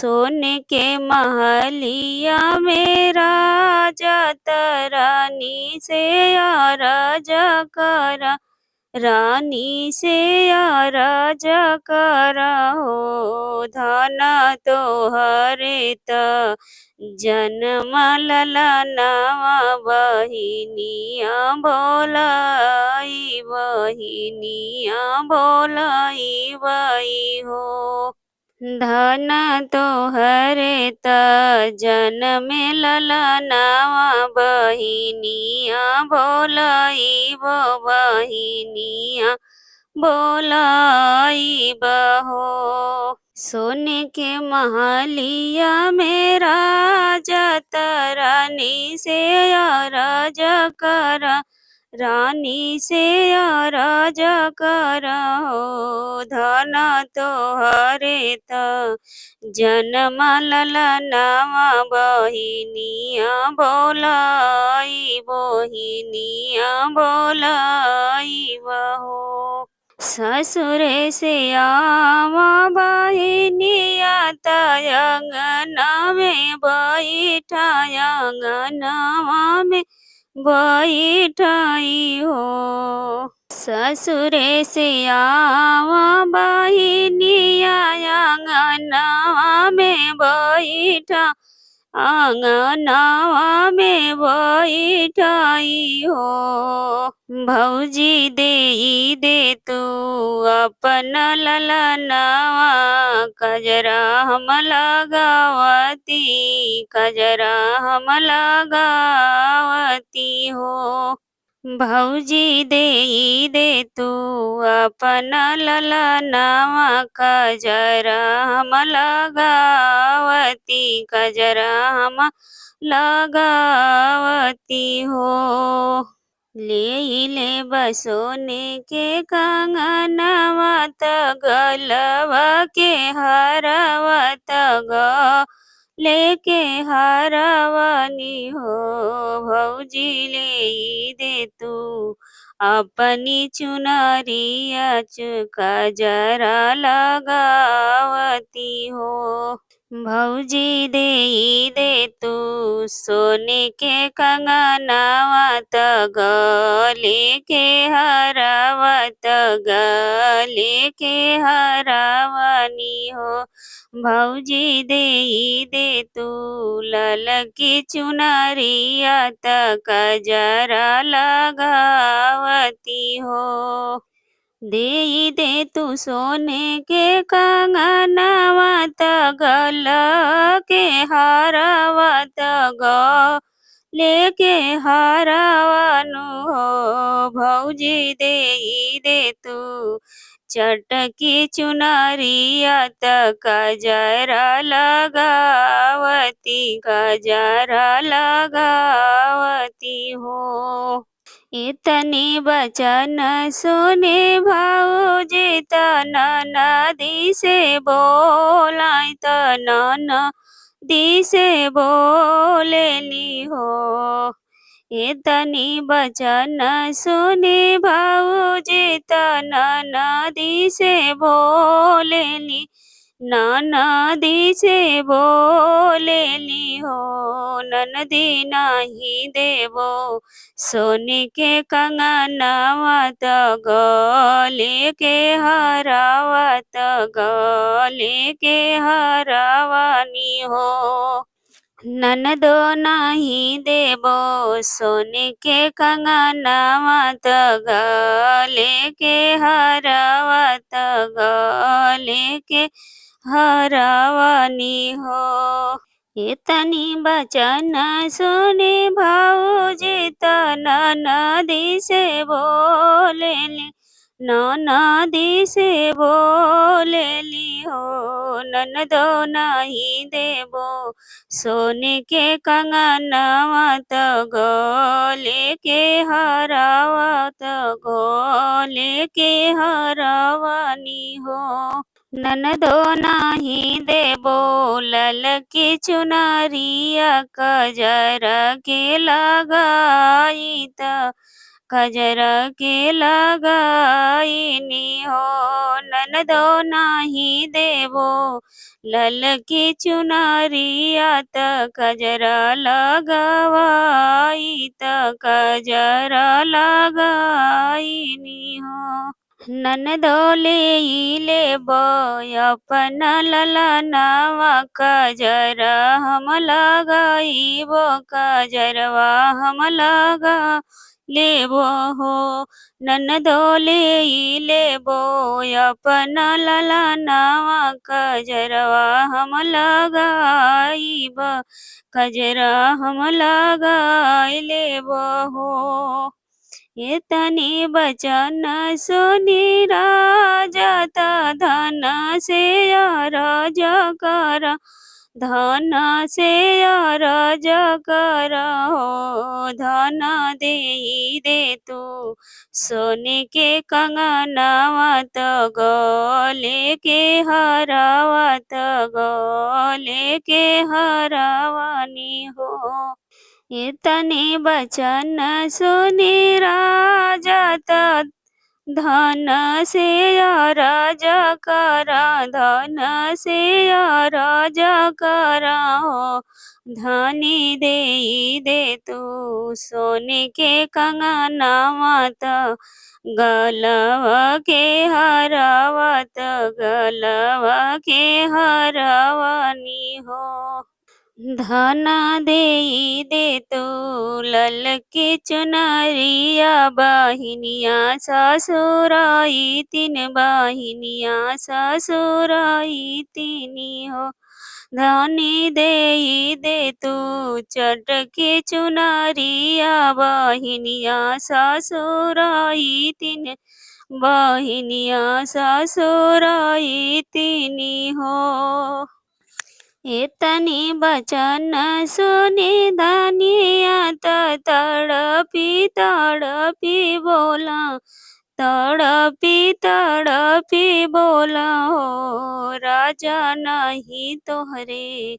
सोने के महलिया में राजा रानी से राजा करा, रानी से राजा करा हो। धन तो हरे त जन्म ललनावा बहिनिया बोलाई, बहिनिया बोलाई बई हो। धन तोहरे त जनमे ललनावा बहिनिया बोलाइब, बहिनिया बोलाइब हो। सोने के महलिया में राजा रानी से राजा करा, रानी से राजा करा हो। धन तोहरे त जन्म ललनावा बहिनिया बोलाई, बहिनिया बोलाई हो। ससुरे से आवा बहिनिया अंगना में बैठा, अंगनावा में बैठाई हो। ससुरे से आवा बहिनिया अंगनावा में बैठा, अंगनावा में बैठाई हो। भौजी दे तू अपन ललनावा, कजरा हम लगावती, कजरा हम लगावती हो। भौजी दे तू अपन ललनावा, कजरा हम लगावती, कजरा हम लगावती हो। ले बसोने के कंगनवा त गलवा के हरवा त लेके हरवानी हो। भौजी दे तू अपनी चुनरिया कजरा लगावती हो। भौजी दे तू सोने के कंगनवा त गले के हरवा त गले के हरवानी हो। भौजी दे तू ललकी चुनरिया त कजरा लगावती हो। दे तू सोने के कंगनवा त गल के हरवा त गले के हरवानु हो। भौजी दे तू चटकी चुनरिया त कजरा लगावती, कजरा लगावती हो। इतनी बचन सुने भौजी त ननदी से बोलाई, त ननदी से बोलेली हो। इतनी बचन सुने भौजी त ननदी से बोलेली, ननदी से बोलेली हो। ननदी नहीं देबो सोने के कंगनवा त गले के हरवा त गले के हरवानी हो। ननदो नहीं देबो सोने के कंगनवा त गले के हरवा त गले के हरवानी हो। इतनी बचन सुने भौजी त ननदी से बोलेली, ननदी से बोलेली हो। ननदो नहीं देबो सोने के कंगनवा त गले के हरवा त गले के हरवानी हो। ननदो नहीं देबो ललकी चुनरिया कजरा के लगाई त कजरा के लगाईनी हो ननदो नाही देवो ललकी चुनरिया त कजरा लगावाई त कजरा लगाईनी हो ननदो लेबो अपना ललनावा कजरा हम लगाईबो कजरवा हम लगा लेबो हो ननदो लेबो अपना ललनावा कजरवा हम लगाईब कजरा हम लगाई लेबो हो ये तनी बचन सुनी राजत धन से अरज कर धन से अरज कर हो धन दे तू सोने के कंगनवत गले के हरवत गले के हरवानी हो इतने बचन सुनी राजत धन से अरज कर धन से अरज कर हो धनी दे तू सोने के कंगनवत गलवा के हरवत गलवा के हरवनी हो धन दे तू ललकी चुनरिया बहिनिया ससुराई तीन बहिनिया ससुराई तीनी हो धनी दे तू चटकी चुनरिया बहिनिया ससुराई तीन बहिनिया ससुराई तीनी हो इतनी बचन सुनी धनिया तड़पी बोला तड़पी बोला हो राजा नहीं तोहरे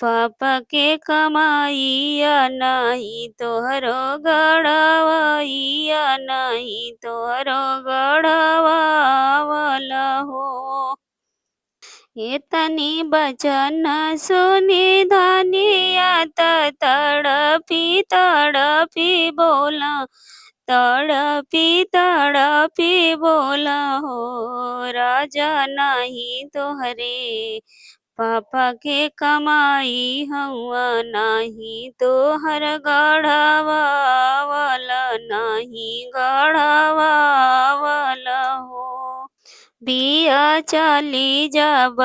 पापा के कमाइया नहीं तोहरो गड़वैया नहीं तोहरो गड़वावला हो इतनी बचन सुनी धनिया तड़पी बोला तड़पी बोला हो राजा नहीं तोहरे पापा के कमाई हुआ नहीं तोहर गढ़वा वाला नहीं गढ़वा वाला हो बिया चली जब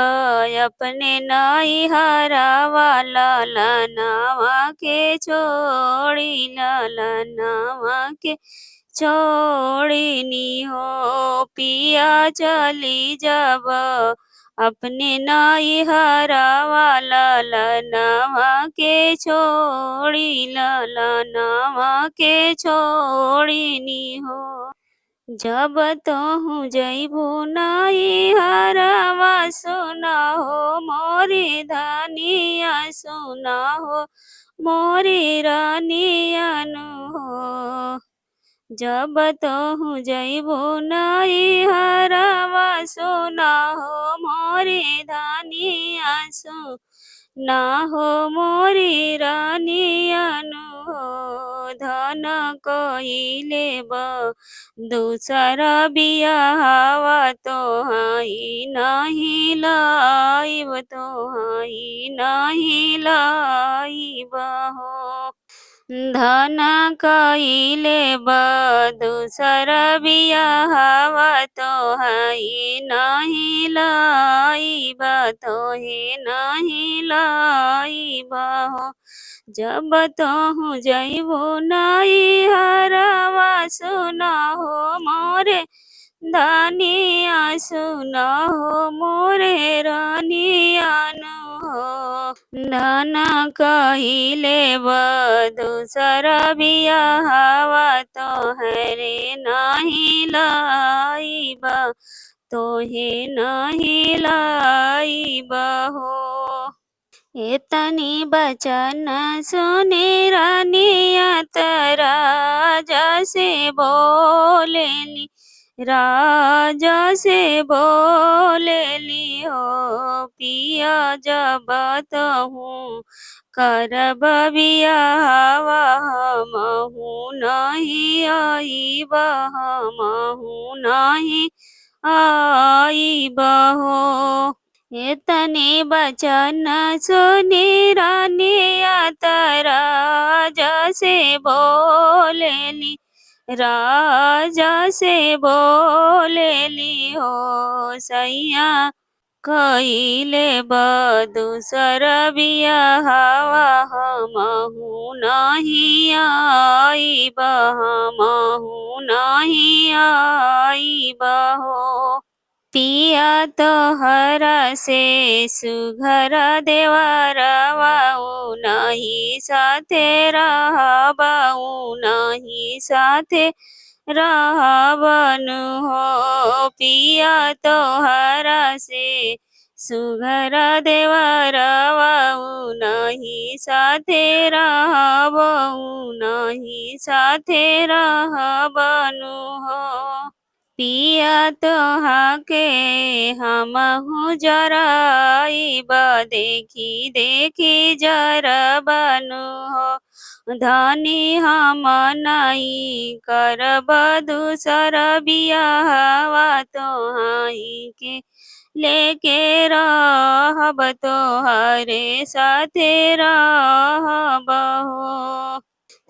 अपने नाई हरावा ललनावा के छोड़ी ललनावा के छोड़नी हो पिया चली जब अपने नाई हरावा ललनावा के छोड़ी ललनावा के छोड़नी हो जब तोहू जइबू नाई हरवा सुना हो मोरी धनिया सुना हो मोरी रानियनु हो जब तोहू जइबू नाई हरवा सुना हो मोरी धनिया सुना हो मोरी रानियनु हो धन कइले दूसरा बियाहवा तोहाई नहीं लाइब तोहाई नहीं लाइब हो धन कइले दूसरा बियाहवा तोहाई नहीं लाइब तोहे नहीं लाइब हो जब तोहू जइबू नाई हरवा सुना हो मोरे धनिया सुना हो मोरे रानियानु हो धन कइले दूसरा बियाहवा तोहरे नहीं लाइब तोहे नहीं लाइब हो एतनी बचन सुने रानिया त राजा से बोलेली, राजा से बोलेली हो पिया जब तहूँ करब बियाहवा हमहू नहीं आइब, हमहू नहीं आइब हो। एतने बचन सुनी रानिया त राजा से बोलेली, राजा से बोलेली हो सैया कइले बदुसर बियाहवा हमहू नहीं आइब, हमहू नहीं आइब हो। पिया तोहरा से सुघर देवरवा नहीं साथे रहबऊ, नहीं साथे रहबनु हो। पिया तोहरा से सुघर देवरवा नहीं साथे रहबऊ, नहीं साथे रहबनु हो। पिया तोहाके हमहू जराइब, देखी देखी जरबनु हो। धनी हम नहीं करब दूसर बियाहवा, तोहाई के लेके रहब, तोहरे साथे रहब हो।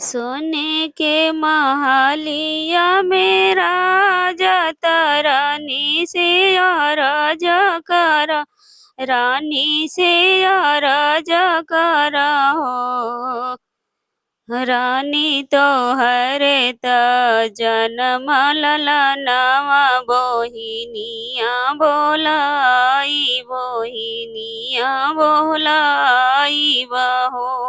सोने के महलिया में राजा त रानी से अरज कर, रानी से अरज कर हो। रानी तोहरे त जनम ललनवा बोहिनिया बोलाई, बोहिनिया बोलाई हो।